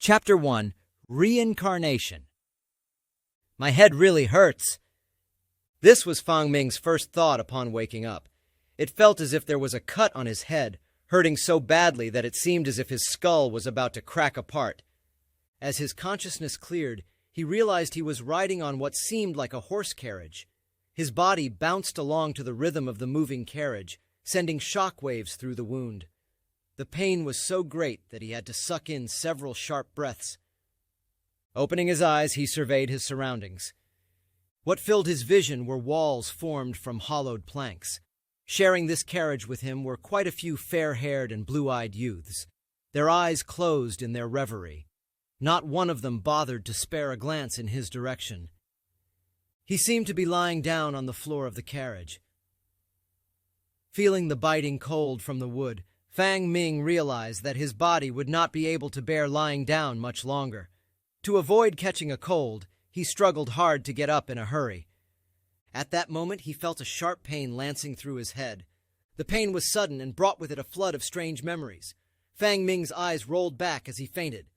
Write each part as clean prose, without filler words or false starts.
Chapter 1: Reincarnation. My head really hurts. This was Fang Ming's first thought upon waking up. It felt as if there was a cut on his head, hurting so badly that it seemed as if his skull was about to crack apart. As his consciousness cleared, he realized he was riding on what seemed like a horse carriage. His body bounced along to the rhythm of the moving carriage, sending shock waves through the wound. The pain was so great that he had to suck in several sharp breaths. Opening his eyes, he surveyed his surroundings. What filled his vision were walls formed from hollowed planks. Sharing this carriage with him were quite a few fair-haired and blue-eyed youths, their eyes closed in their reverie. Not one of them bothered to spare a glance in his direction. He seemed to be lying down on the floor of the carriage. Feeling the biting cold from the wood, Fang Ming realized that his body would not be able to bear lying down much longer. To avoid catching a cold, he struggled hard to get up in a hurry. At that moment, he felt a sharp pain lancing through his head. The pain was sudden and brought with it a flood of strange memories. Fang Ming's eyes rolled back as he fainted.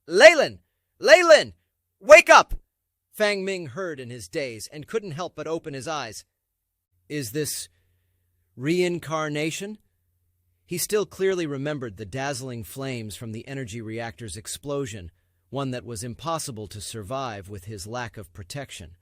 "Leylin! Leylin! Wake up!" Fang Ming heard in his daze and couldn't help but open his eyes. Is this reincarnation? He still clearly remembered the dazzling flames from the energy reactor's explosion, one that was impossible to survive with his lack of protection.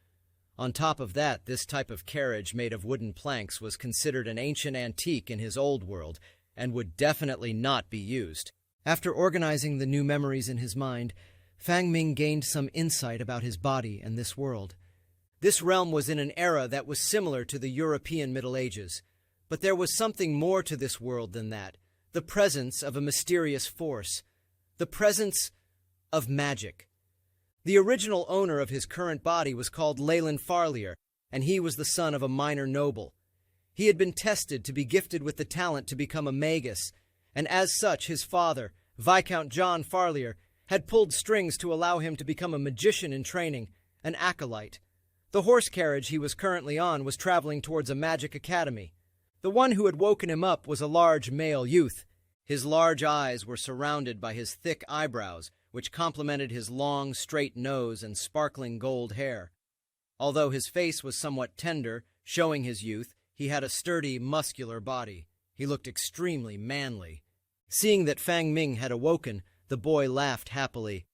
On top of that, this type of carriage made of wooden planks was considered an ancient antique in his old world and would definitely not be used. After organizing the new memories in his mind, Fang Ming gained some insight about his body and this world. This realm was in an era that was similar to the European Middle Ages. But there was something more to this world than that, the presence of a mysterious force, the presence of magic. The original owner of his current body was called Leylin Farlier, and he was the son of a minor noble. He had been tested to be gifted with the talent to become a magus, and as such his father, Viscount John Farlier, had pulled strings to allow him to become a magician in training, an acolyte. The horse carriage he was currently on was traveling towards a magic academy. The one who had woken him up was a large male youth. His large eyes were surrounded by his thick eyebrows, which complemented his long, straight nose and sparkling gold hair. Although his face was somewhat tender, showing his youth, he had a sturdy, muscular body. He looked extremely manly. Seeing that Fang Ming had awoken, the boy laughed happily.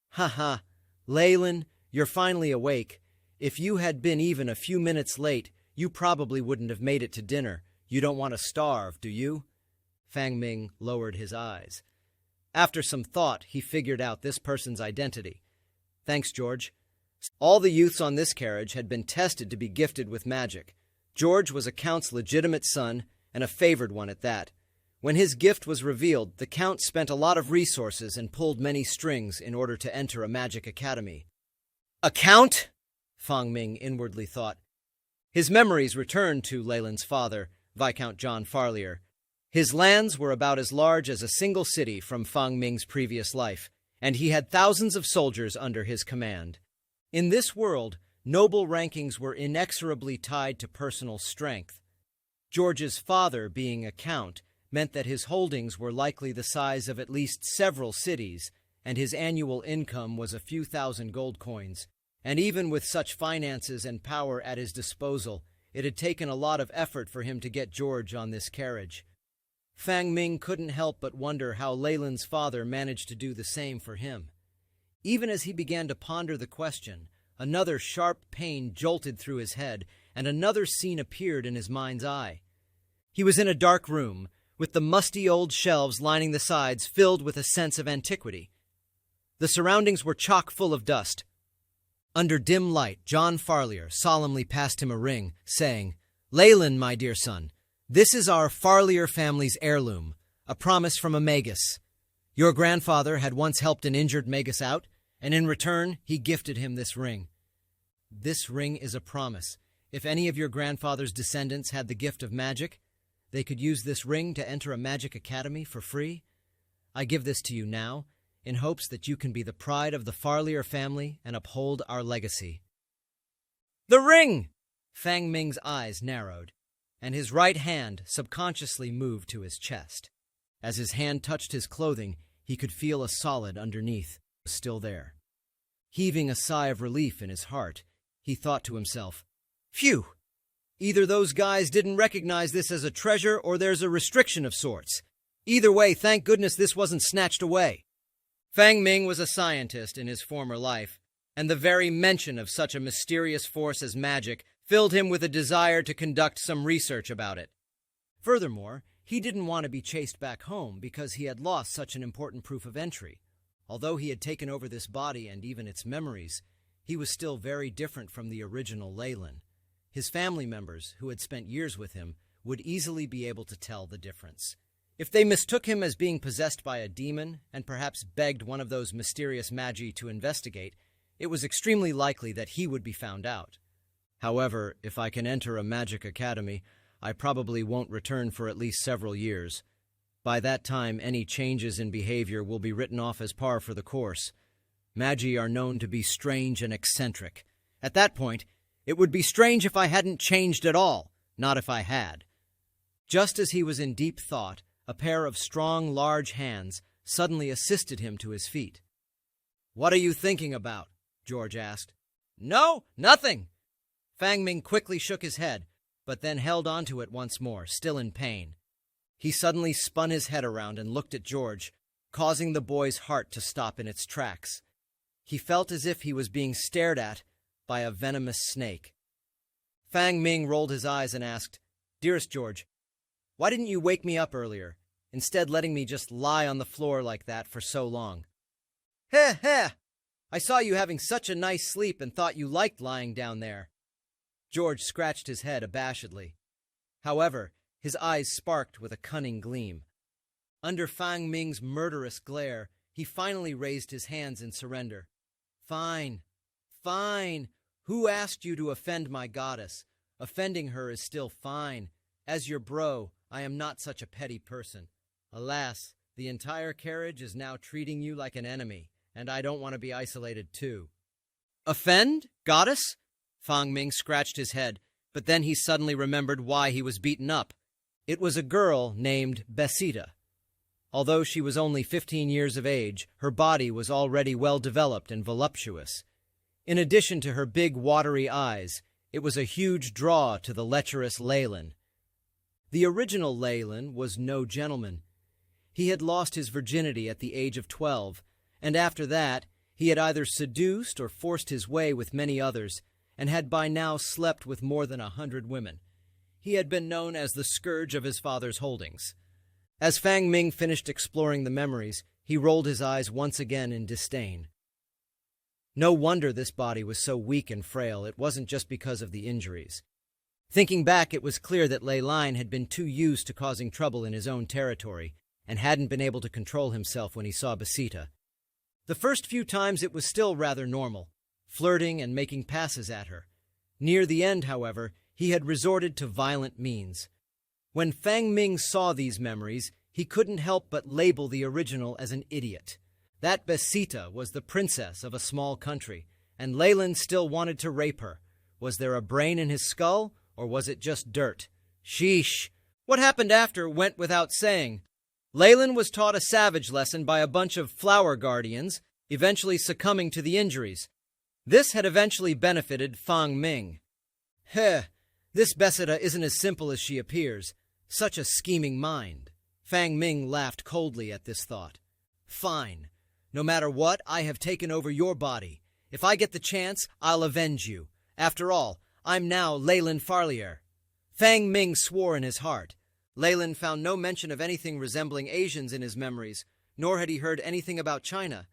"Ha ha, Leylin, you're finally awake. If you had been even a few minutes late, you probably wouldn't have made it to dinner. You don't want to starve, do you?" Fang Ming lowered his eyes. After some thought, he figured out this person's identity. "Thanks, George." All the youths on this carriage had been tested to be gifted with magic. George was a count's legitimate son, and a favored one at that. When his gift was revealed, the count spent a lot of resources and pulled many strings in order to enter a magic academy. "A count?" Fang Ming inwardly thought. His memories returned to Leylin's father, Viscount John Farlier. His lands were about as large as a single city from Fang Ming's previous life, and he had thousands of soldiers under his command. In this world, noble rankings were inexorably tied to personal strength. George's father, being a count, meant that his holdings were likely the size of at least several cities, and his annual income was a few thousand gold coins. And even with such finances and power at his disposal, it had taken a lot of effort for him to get George on this carriage. Fang Ming couldn't help but wonder how Leylin's father managed to do the same for him. Even as he began to ponder the question, another sharp pain jolted through his head, and another scene appeared in his mind's eye. He was in a dark room, with the musty old shelves lining the sides filled with a sense of antiquity. The surroundings were chock full of dust. Under dim light, John Farlier solemnly passed him a ring, saying, "Leylin, my dear son, this is our Farlier family's heirloom, a promise from a magus. Your grandfather had once helped an injured magus out, and in return, he gifted him this ring. This ring is a promise. If any of your grandfather's descendants had the gift of magic, they could use this ring to enter a magic academy for free. I give this to you now, in hopes that you can be the pride of the Farlier family and uphold our legacy." "The ring!" Fang Ming's eyes narrowed, and his right hand subconsciously moved to his chest. As his hand touched his clothing, he could feel a solid underneath. was still there. Heaving a sigh of relief in his heart, he thought to himself, "Phew! Either those guys didn't recognize this as a treasure or there's a restriction of sorts. Either way, thank goodness this wasn't snatched away." Fang Ming was a scientist in his former life, and the very mention of such a mysterious force as magic filled him with a desire to conduct some research about it. Furthermore, he didn't want to be chased back home because he had lost such an important proof of entry. Although he had taken over this body and even its memories, he was still very different from the original Leyland. His family members, who had spent years with him, would easily be able to tell the difference. If they mistook him as being possessed by a demon and perhaps begged one of those mysterious magi to investigate, it was extremely likely that he would be found out. However, if I can enter a magic academy, I probably won't return for at least several years. By that time, any changes in behavior will be written off as par for the course. Magi are known to be strange and eccentric. At that point, it would be strange if I hadn't changed at all, not if I had. Just as he was in deep thought, a pair of strong, large hands suddenly assisted him to his feet. "What are you thinking about?" George asked. "No, nothing." Fang Ming quickly shook his head, but then held onto it once more, still in pain. He suddenly spun his head around and looked at George, causing the boy's heart to stop in its tracks. He felt as if he was being stared at by a venomous snake. Fang Ming rolled his eyes and asked, "Dearest George, why didn't you wake me up earlier, instead letting me just lie on the floor like that for so long?" "Heh heh! I saw you having such a nice sleep and thought you liked lying down there." George scratched his head abashedly. However, his eyes sparked with a cunning gleam. Under Fang Ming's murderous glare, he finally raised his hands in surrender. "Fine, fine. Who asked you to offend my goddess? Offending her is still fine. As your bro, I am not such a petty person. Alas, the entire carriage is now treating you like an enemy, and I don't want to be isolated too." "Offend? Goddess?" Fang Ming scratched his head, but then he suddenly remembered why he was beaten up. It was a girl named Besita. Although she was only 15 years of age, her body was already well developed and voluptuous. In addition to her big watery eyes, it was a huge draw to the lecherous Leyland. The original Leyland was no gentleman. He had lost his virginity at the age of 12, and after that, he had either seduced or forced his way with many others, and had by now slept with more than 100 women. He had been known as the scourge of his father's holdings. As Fang Ming finished exploring the memories, he rolled his eyes once again in disdain. No wonder this body was so weak and frail. It wasn't just because of the injuries. Thinking back, it was clear that Lei Lin had been too used to causing trouble in his own territory, and hadn't been able to control himself when he saw Besita. The first few times it was still rather normal, flirting and making passes at her. Near the end, however, he had resorted to violent means. When Fang Ming saw these memories, he couldn't help but label the original as an idiot. That Besita was the princess of a small country, and Leyland still wanted to rape her. Was there a brain in his skull, or was it just dirt? Sheesh! What happened after went without saying. Leyland was taught a savage lesson by a bunch of flower guardians, eventually succumbing to the injuries. This had eventually benefited Fang Ming. Heh, this Besita isn't as simple as she appears. Such a scheming mind. Fang Ming laughed coldly at this thought. Fine. No matter what, I have taken over your body. If I get the chance, I'll avenge you. After all, I'm now Leyland Farlier. Fang Ming swore in his heart. Leyland found no mention of anything resembling Asians in his memories, nor had he heard anything about China.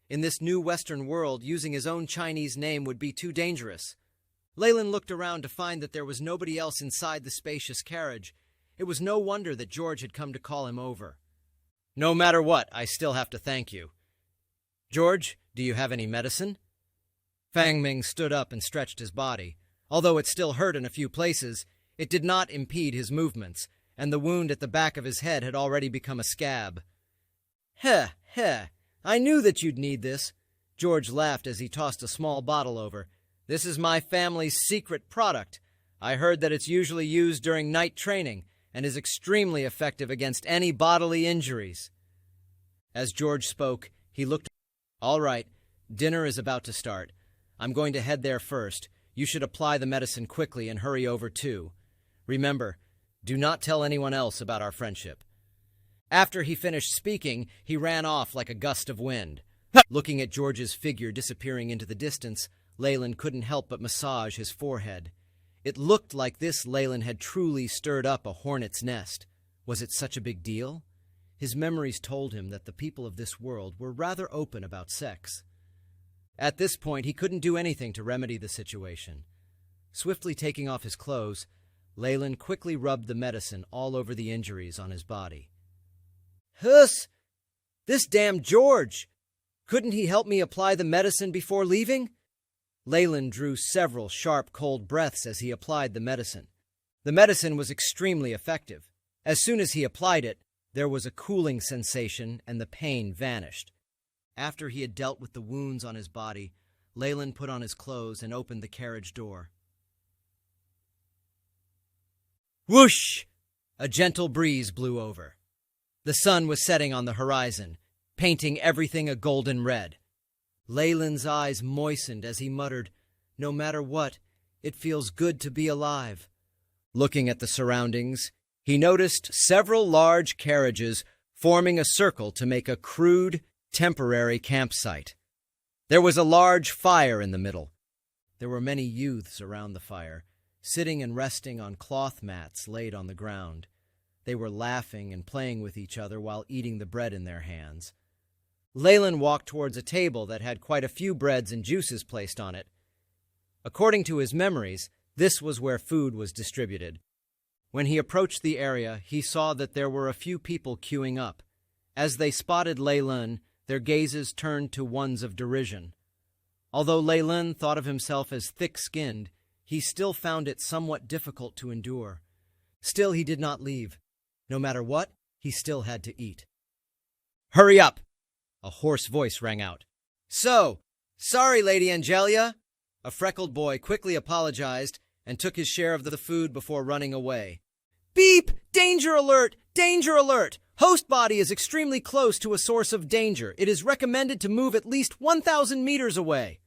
In this new Western world, using his own Chinese name would be too dangerous. Leyland looked around to find that there was nobody else inside the spacious carriage. It was no wonder that George had come to call him over. No matter what, I still have to thank you. George, do you have any medicine? Fang Ming stood up and stretched his body. Although it still hurt in a few places, it did not impede his movements, and the wound at the back of his head had already become a scab. Heh, heh, I knew that you'd need this. George laughed as he tossed a small bottle over. This is my family's secret product. I heard that it's usually used during night training and is extremely effective against any bodily injuries. As George spoke, he looked. All right, dinner is about to start. I'm going to head there first. You should apply the medicine quickly and hurry over too. Remember, do not tell anyone else about our friendship." After he finished speaking, he ran off like a gust of wind. Looking at George's figure disappearing into the distance, Leyland couldn't help but massage his forehead. It looked like this Leyland had truly stirred up a hornet's nest. Was it such a big deal? His memories told him that the people of this world were rather open about sex. At this point, he couldn't do anything to remedy the situation. Swiftly taking off his clothes, Leyland quickly rubbed the medicine all over the injuries on his body. "Huss! This damn George! Couldn't he help me apply the medicine before leaving?" Leyland drew several sharp, cold breaths as he applied the medicine. The medicine was extremely effective. As soon as he applied it, there was a cooling sensation and the pain vanished. After he had dealt with the wounds on his body, Leyland put on his clothes and opened the carriage door. Whoosh! A gentle breeze blew over. The sun was setting on the horizon, painting everything a golden red. Leyland's eyes moistened as he muttered, "No matter what, it feels good to be alive." Looking at the surroundings, he noticed several large carriages forming a circle to make a crude, temporary campsite. There was a large fire in the middle. There were many youths around the fire, sitting and resting on cloth mats laid on the ground. They were laughing and playing with each other while eating the bread in their hands. Leyland walked towards a table that had quite a few breads and juices placed on it. According to his memories, this was where food was distributed. When he approached the area, he saw that there were a few people queuing up. As they spotted Leyland, their gazes turned to ones of derision. Although Leyland thought of himself as thick-skinned, he still found it somewhat difficult to endure. Still, he did not leave. No matter what, he still had to eat. "Hurry up!" A hoarse voice rang out. "So, sorry, Lady Angelia." A freckled boy quickly apologized and took his share of the food before running away. "Beep! Danger alert! Danger alert! Host body is extremely close to a source of danger. It is recommended to move at least 1,000 meters away."